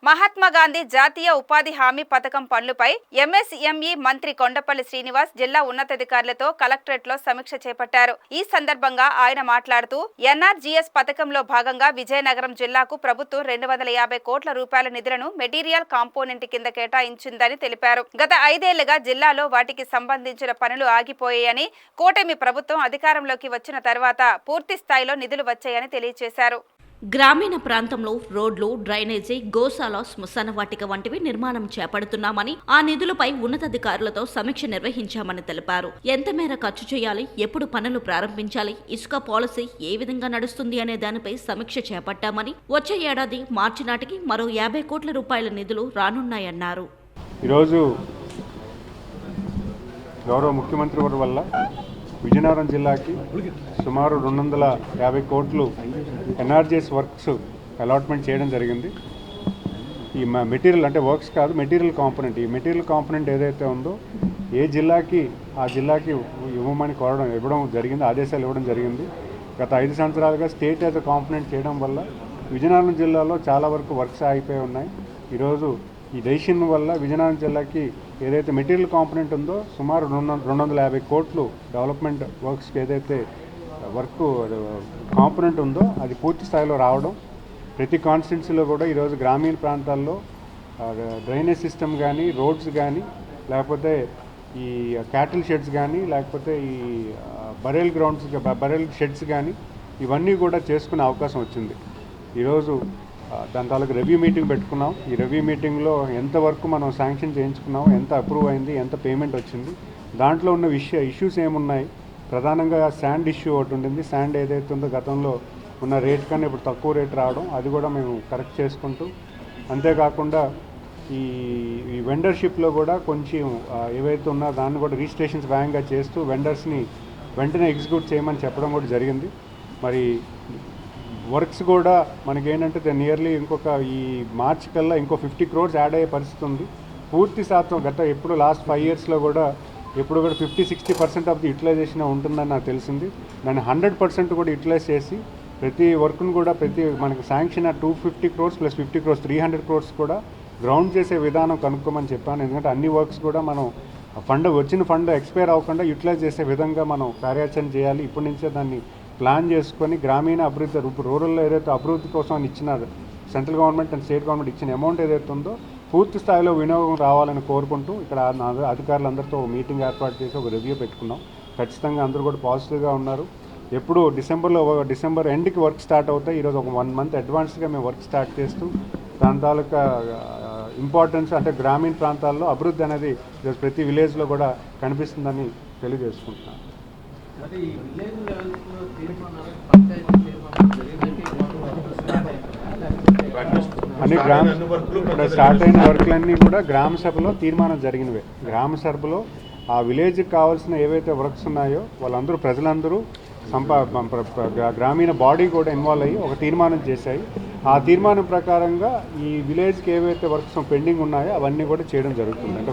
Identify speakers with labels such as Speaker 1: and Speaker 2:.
Speaker 1: మహాత్మా గాంధీ జాతీయ ఉపాధి హామీ పథకం పనులపై ఎంఎస్ఎంఈ మంత్రి కొండపల్లి శ్రీనివాస్ జిల్లా ఉన్నతాధికారులతో కలెక్టరేట్లో సమీక్ష చేపట్టారు. ఈ సందర్భంగా ఆయన మాట్లాడుతూ ఎన్ఆర్జీఎస్ పథకంలో భాగంగా విజయనగరం జిల్లాకు ప్రభుత్వం 250 కోట్ల రూపాయల నిధులను మెటీరియల్ కాంపోనెంట్ కింద కేటాయించిందని తెలిపారు. గత 5 ఏళ్లుగా జిల్లాలో వాటికి సంబంధించిన పనులు ఆగిపోయాయని, కూటమి ప్రభుత్వం అధికారంలోకి వచ్చిన తర్వాత పూర్తి స్థాయిలో నిధులు వచ్చాయని తెలియజేశారు.
Speaker 2: గ్రామీణ ప్రాంతంలో రోడ్లు, డ్రైనేజీ, గోశాల, శ్మశాన వాటిక వంటివి నిర్మాణం చేపడుతున్నామని, ఆ నిధులపై ఉన్నతాధికారులతో సమీక్ష నిర్వహించామని తెలిపారు. ఎంత మేర ఖర్చు చేయాలి, ఎప్పుడు పనులు ప్రారంభించాలి, ఇసుక పాలసీ ఏ విధంగా నడుస్తుంది అనే దానిపై సమీక్ష చేపట్టామని, వచ్చే ఏడాది మార్చి నాటికి మరో 50 కోట్ల రూపాయల నిధులు రానున్నాయన్నారు.
Speaker 3: ఈరోజు గౌరవ ముఖ్యమంత్రి వారి వల్ల విజయనగరం జిల్లాకి సుమారు 250 కోట్లు ఎన్ఆర్జీఎస్ వర్క్స్ అలాట్మెంట్ చేయడం జరిగింది. ఈ మెటీరియల్ అంటే వర్క్స్ కాదు, మెటీరియల్ కాంపోనెంట్. ఈ మెటీరియల్ కాంపోనెంట్ ఏదైతే ఉందో ఏ జిల్లాకి ఆ జిల్లాకి ఇవ్వమని ఇవ్వడం జరిగింది, ఆదేశాలు ఇవ్వడం జరిగింది. గత 5 సంవత్సరాలుగా స్టేట్ యాజ్ కాంపోనెంట్ చేయడం వల్ల విజయనగరం జిల్లాలో చాలా వరకు వర్క్స్ ఆగిపోయి ఉన్నాయి. ఈరోజు ఈ డెసిషన్ వల్ల విజయనగరం జిల్లాకి ఏదైతే మెటీరియల్ కాంపోనెంట్ ఉందో సుమారు 250 కోట్లు డెవలప్మెంట్ వర్క్స్కి ఏదైతే వర్క్ కాంపోనెంట్ ఉందో అది పూర్తి స్థాయిలో రావడం, ప్రతి కాన్స్టిట్యున్సీలో కూడా ఈరోజు గ్రామీణ ప్రాంతాల్లో డ్రైనేజ్ సిస్టమ్ కానీ, రోడ్స్ కానీ, లేకపోతే ఈ క్యాటిల్ షెడ్స్ కానీ, లేకపోతే ఈ బరేల్ షెడ్స్ కానీ ఇవన్నీ కూడా చేసుకునే అవకాశం వచ్చింది. ఈరోజు దాని తాలూకు రివ్యూ మీటింగ్ పెట్టుకున్నాం. ఈ రివ్యూ మీటింగ్లో ఎంతవరకు మనం శాంక్షన్ చేయించుకున్నాం, ఎంత అప్రూవ్ అయింది, ఎంత పేమెంట్ వచ్చింది, దాంట్లో ఉన్న ఇష్యూస్ ఏమున్నాయి. ప్రధానంగా శాండ్ ఇష్యూ ఒకటి ఉంటుంది. శాండ్ ఏదైతే ఉందో గతంలో ఉన్న రేట్ కన్నా ఇప్పుడు తక్కువ రేట్ రావడం, అది కూడా మేము కరెక్ట్ చేసుకుంటూ, అంతేకాకుండా ఈ వెండర్షిప్లో కూడా కొంచెం ఏవైతే ఉన్నా దాన్ని కూడా రిజిస్ట్రేషన్స్ వేగంగా చేస్తూ వెండర్స్ని వెంటనే ఎగ్జిక్యూట్ చేయమని చెప్పడం కూడా జరిగింది. మరి వర్క్స్ కూడా మనకేంటంటే నియర్లీ ఇంకొక ఈ మార్చ్ కల్లా ఇంకో 50 crores యాడ్ అయ్యే పరిస్థితి ఉంది. పూర్తి శాతం ఎప్పుడు లాస్ట్ 5 yearsలో కూడా ఎప్పుడు కూడా 50-60% ఆఫ్ ది యూటిలైజేషన్ ఉంటుందని నాకు తెలిసింది. దాన్ని 100% కూడా యూటిలైజ్ చేసి ప్రతి వర్క్ను కూడా మనకి శాంక్షన్ 250 crores + 50 crores 300 crores కూడా గ్రౌండ్ చేసే విధానం కనుక్కోమని చెప్పాను. ఎందుకంటే అన్ని వర్క్స్ కూడా మనం వచ్చిన ఫండ్ ఎక్స్పైర్ అవ్వకుండా యూటిలైజ్ చేసే విధంగా మనం కార్యాచరణ చేయాలి. ఇప్పటి నుంచే దాన్ని ప్లాన్ చేసుకొని గ్రామీణ అభివృద్ధి, రూరల్లో ఏదైతే అభివృద్ధి కోసం అని ఇచ్చిన central government and state government ఇచ్చిన అమౌంట్ ఏదైతే ఉందో పూర్తి స్థాయిలో వినియోగం రావాలని కోరుకుంటూ ఇక్కడ అధికారులందరితో మీటింగ్ ఏర్పాటు చేసి ఒక రివ్యూ పెట్టుకున్నాం. ఖచ్చితంగా అందరూ కూడా పాజిటివ్గా ఉన్నారు. ఎప్పుడు డిసెంబర్ ఎండ్కి వర్క్ స్టార్ట్ అవుతాయి. ఈరోజు ఒక 1 month అడ్వాన్స్గా మేము వర్క్ స్టార్ట్ చేస్తూ దాని తాలూకా ఇంపార్టెన్స్ అంటే గ్రామీణ ప్రాంతాల్లో అభివృద్ధి అనేది ప్రతి విలేజ్లో కూడా కనిపిస్తుందని తెలియజేసుకుంటున్నాను. అన్ని స్టార్ట్ అయిన వర్క్లన్నీ కూడా గ్రామ సభలో తీర్మానం జరిగినవే. గ్రామ సభలో ఆ విలేజ్కి కావాల్సిన ఏవైతే వర్క్స్ ఉన్నాయో వాళ్ళందరూ ప్రజలందరూ గ్రామీణ బాడీ కూడా ఇన్వాల్వ్ అయ్యి ఒక తీర్మానం చేశాయి. ఆ తీర్మానం ప్రకారంగా ఈ విలేజ్కి ఏవైతే వర్క్స్ పెండింగ్ ఉన్నాయో అవన్నీ కూడా చేయడం జరుగుతుంది. అంటే